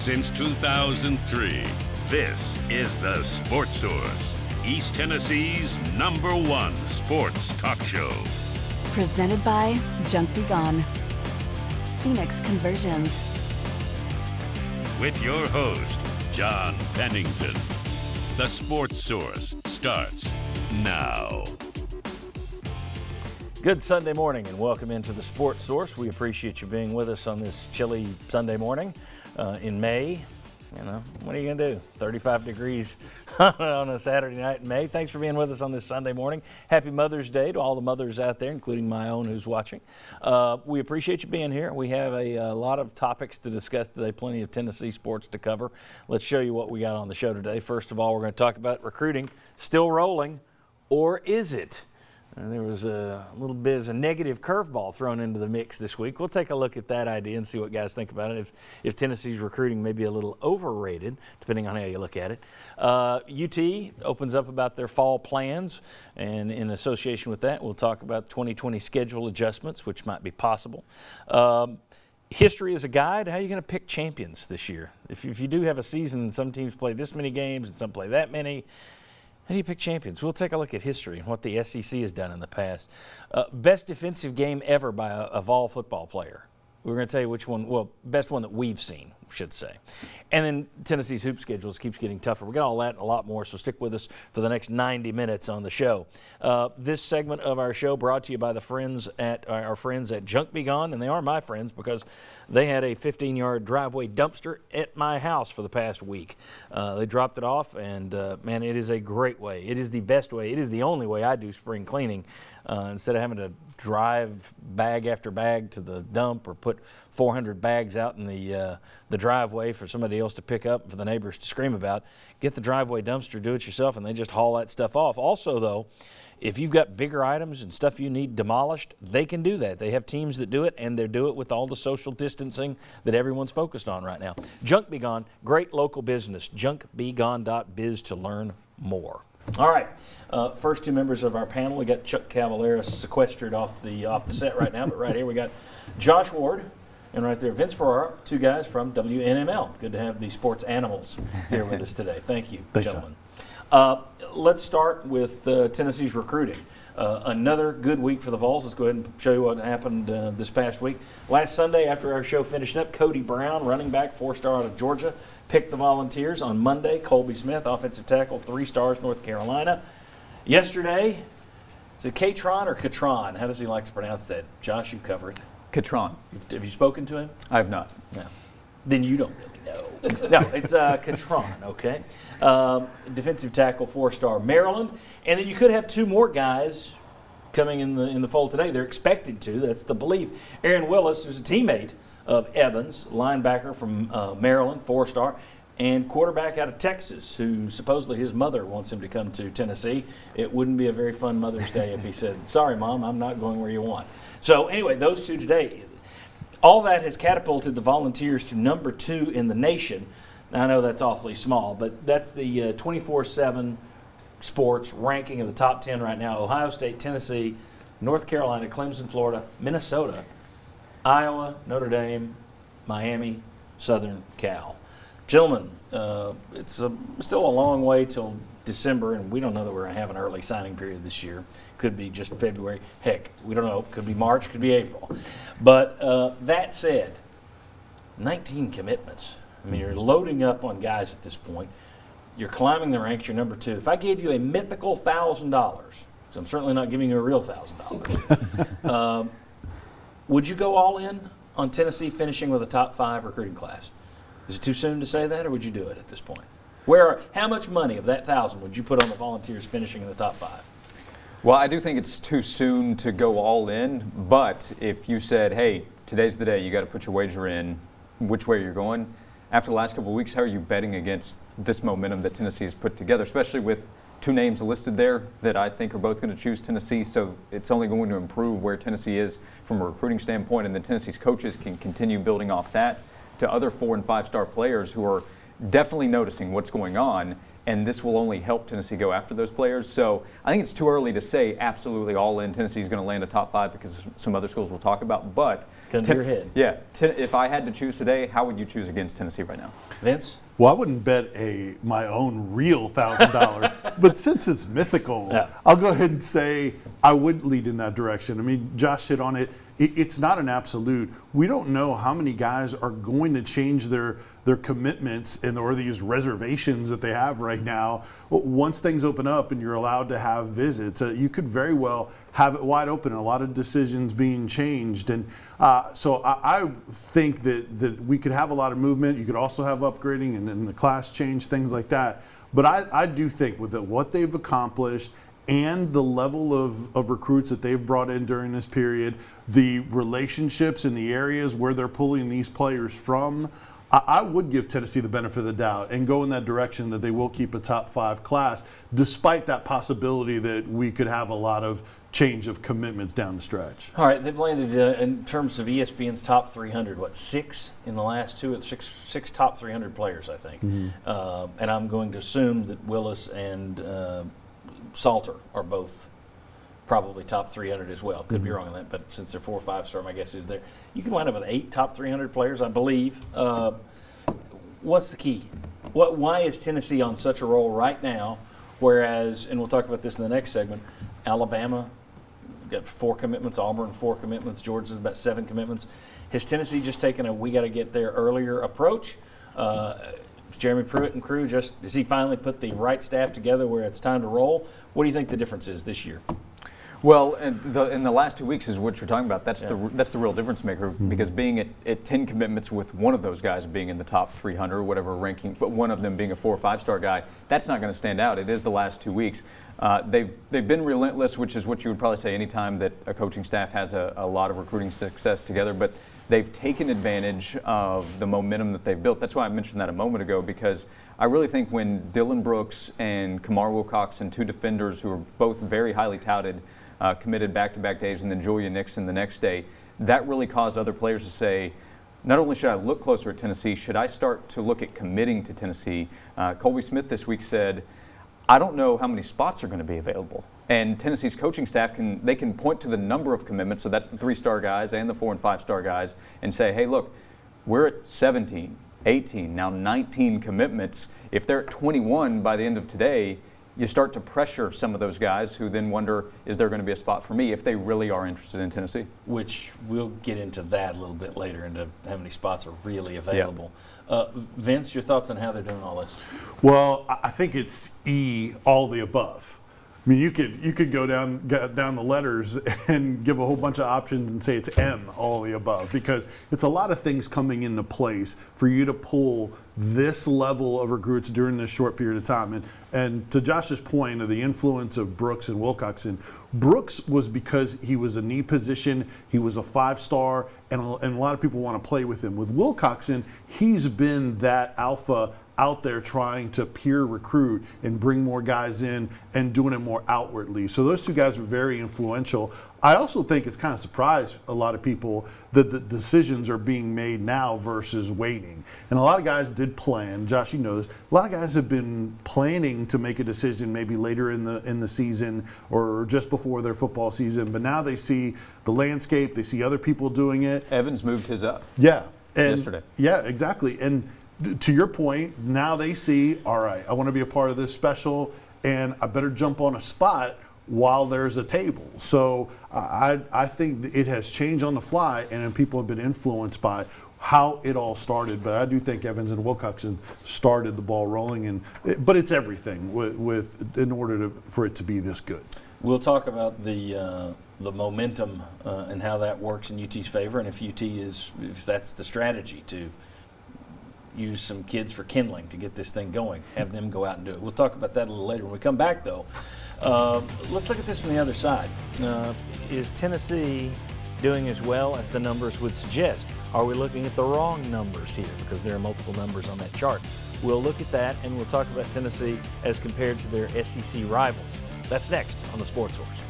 Since 2003, this is the Sports Source, East Tennessee's #1 sports talk show. Presented by Junk Be Gone, Phoenix Conversions. With your host, John Pennington. The Sports Source starts now. Good Sunday morning and welcome into the Sports Source. We appreciate you being with us on this chilly Sunday morning in May. You know, what are you going to do? 35 degrees on a Saturday night in May. Thanks for being with us on this Sunday morning. Happy Mother's Day to all the mothers out there, including my own who's watching. We appreciate you being here. We have a lot of topics to discuss today, plenty of Tennessee sports to cover. Let's show you what we got on the show today. First of all, we're going to talk about recruiting. Still rolling, or is it? There was a little bit of a negative curveball thrown into the mix this week. We'll take a look at that idea and see what guys think about it. If Tennessee's recruiting may be a little overrated, depending on how you look at it. UT opens up about their fall plans, and in association with that, we'll talk about 2020 schedule adjustments, which might be possible. History is a guide. How are you going to pick champions this year? If you do have a season and some teams play this many games and some play that many, how do you pick champions? We'll take a look at history and what the SEC has done in the past. Best defensive game ever by a Vol football player. We're going to tell you which one, well, best one that we've seen, should say. And then Tennessee's hoop schedules keeps getting tougher. We got all that and a lot more, so stick with us for the next 90 minutes on the show. This segment of our show brought to you by our friends at Junk Be Gone, and they are my friends because they had a 15-yard driveway dumpster at my house for the past week. They dropped it off, and man, it is a great way. It is the best way. It is the only way I do spring cleaning. Instead of having to drive bag after bag to the dump or put 400 bags out in the driveway for somebody else to pick up and for the neighbors to scream about, get the driveway dumpster, do it yourself, and they just haul that stuff off. Also, though, if you've got bigger items and stuff you need demolished, they can do that. They have teams that do it, and they do it with all the social distancing that everyone's focused on right now. Junk Be Gone, great local business, junkbegone.biz to learn more. All right, first two members of our panel. We got Chuck Cavallera sequestered off the set right now, but right here we got Josh Ward, and right there Vince Ferrara, two guys from WNML. Good to have the sports animals here with us today. Thank you, gentlemen. Let's start with Tennessee's recruiting. Another good week for the Vols. Let's go ahead and show you what happened this past week. Last Sunday, after our show finished up, Cody Brown, running back, 4-star out of Georgia, picked the Volunteers. On Monday, Colby Smith, offensive tackle, 3 stars, North Carolina. Yesterday, is it Catron or Catron? How does he like to pronounce that? Josh, you cover it. Catron. Have you spoken to him? I have not. No. Then you don't really know. No, it's Catron, okay? Defensive tackle, 4-star, Maryland. And then you could have 2 more guys coming in the fold today. They're expected to. That's the belief. Aaron Willis, who's a teammate of Evans, linebacker from Maryland, 4-star, and quarterback out of Texas, who supposedly his mother wants him to come to Tennessee. It wouldn't be a very fun Mother's Day if he said, sorry, Mom, I'm not going where you want. So anyway, those two today. All that has catapulted the Volunteers to number 2 in the nation. Now, I know that's awfully small, but that's the 24/7 sports ranking of the top 10 right now. Ohio State, Tennessee, North Carolina, Clemson, Florida, Minnesota, Iowa, Notre Dame, Miami, Southern Cal. Gentlemen, it's still a long way till December, and we don't know that we're going to have an early signing period this year. Could be just February. Heck, we don't know. Could be March, could be April. But that said, 19 commitments. I mean, you're loading up on guys at this point. You're climbing the ranks. You're number 2. If I gave you a mythical $1,000, so I'm certainly not giving you a real $1,000, would you go all in on Tennessee finishing with a top 5 recruiting class? Is it too soon to say that, or would you do it at this point? How much money of that $1,000 would you put on the Volunteers finishing in the top 5? Well, I do think it's too soon to go all in, but if you said, hey, today's the day, you got to put your wager in which way you're going, after the last couple of weeks, how are you betting against this momentum that Tennessee has put together, especially with 2 names listed there that I think are both going to choose Tennessee, so it's only going to improve where Tennessee is from a recruiting standpoint, and then Tennessee's coaches can continue building off that to other 4- and 5-star players who are definitely noticing what's going on, and this will only help Tennessee go after those players. So I think it's too early to say absolutely all in Tennessee is going to land a top 5 because some other schools we'll talk about, but gun to your head. Yeah. If I had to choose today, how would you choose against Tennessee right now? Vince? Well, I wouldn't bet my own real $1,000, but since it's mythical, Yeah. I'll go ahead and say I would lead in that direction. I mean, Josh hit on it. It's not an absolute. We don't know how many guys are going to change their commitments or these reservations that they have right now. Once things open up and you're allowed to have visits, you could very well have it wide open and a lot of decisions being changed. And so I think that we could have a lot of movement. You could also have upgrading and the class change, things like that. But I do think with what they've accomplished and the level of recruits that they've brought in during this period, the relationships in the areas where they're pulling these players from, I would give Tennessee the benefit of the doubt and go in that direction that they will keep a top 5 class, despite that possibility that we could have a lot of change of commitments down the stretch. All right, they've landed in terms of ESPN's top 300, 6 in the last 2 of 6 top 300 players, I think. And I'm going to assume that Willis and Salter are both probably top 300 as well. Could be wrong on that, but since they're 4 or 5 star, my guess is there. You can wind up with 8 top 300 players, I believe. What's the key? Why is Tennessee on such a roll right now? Whereas, and we'll talk about this in the next segment, Alabama got 4 commitments, Auburn 4 commitments, Georgia's about 7 commitments. Has Tennessee just taken a we got to get there earlier approach? Jeremy Pruitt and crew, has he finally put the right staff together where it's time to roll? What do you think the difference is this year? Well, in the last 2 weeks is what you're talking about. That's the real difference maker, because being at 10 commitments with one of those guys being in the top 300 or whatever ranking, but one of them being a 4 or 5 star guy, that's not going to stand out. It is the last 2 weeks. They've been relentless, which is what you would probably say anytime that a coaching staff has a lot of recruiting success together, but they've taken advantage of the momentum that they've built. That's why I mentioned that a moment ago, because I really think when Dylan Brooks and Kamar Wilcoxon, 2 defenders who are both very highly touted, committed back-to-back days, and then Julia Nixon the next day, that really caused other players to say, not only should I look closer at Tennessee, should I start to look at committing to Tennessee? Colby Smith this week said, I don't know how many spots are going to be available. And Tennessee's coaching staff can point to the number of commitments, so that's the 3-star guys and the 4 and 5-star guys, and say, hey, look, we're at 17, 18, now 19 commitments. If they're at 21 by the end of today, you start to pressure some of those guys who then wonder, is there going to be a spot for me if they really are interested in Tennessee? Which we'll get into that a little bit later, into how many spots are really available. Vince, your thoughts on how they're doing all this? Well, I think it's all the above. I mean, you could go down the letters and give a whole bunch of options and say it's M, all the above, because it's a lot of things coming into place for you to pull this level of recruits during this short period of time. And to Josh's point of the influence of Brooks and Wilcoxon, Brooks was because he was a knee position, he was a 5-star, and a lot of people want to play with him. With Wilcoxon, he's been that alpha out there trying to peer recruit and bring more guys in and doing it more outwardly. So those 2 guys were very influential. I also think it's kind of surprised a lot of people that the decisions are being made now versus waiting. And a lot of guys did plan. Josh, you know this. A lot of guys have been planning to make a decision maybe later in the season or just before their football season. But now they see the landscape. They see other people doing it. Evans moved his up. Yeah. Yesterday. Yeah, exactly. And to your point, now they see, all right, I want to be a part of this special, and I better jump on a spot while there's a table. So I think it has changed on the fly, and people have been influenced by how it all started. But I do think Evans and Wilcoxon started the ball rolling, but it's everything in order for it to be this good. We'll talk about the momentum and how that works in UT's favor, and if that's the strategy to use some kids for kindling to get this thing going, have them go out and do it. We'll talk about that a little later when we come back, though. Let's look at this from the other side. Is Tennessee doing as well as the numbers would suggest? Are we looking at the wrong numbers here? Because there are multiple numbers on that chart. We'll look at that, and we'll talk about Tennessee as compared to their SEC rivals. That's next on the Sports Source.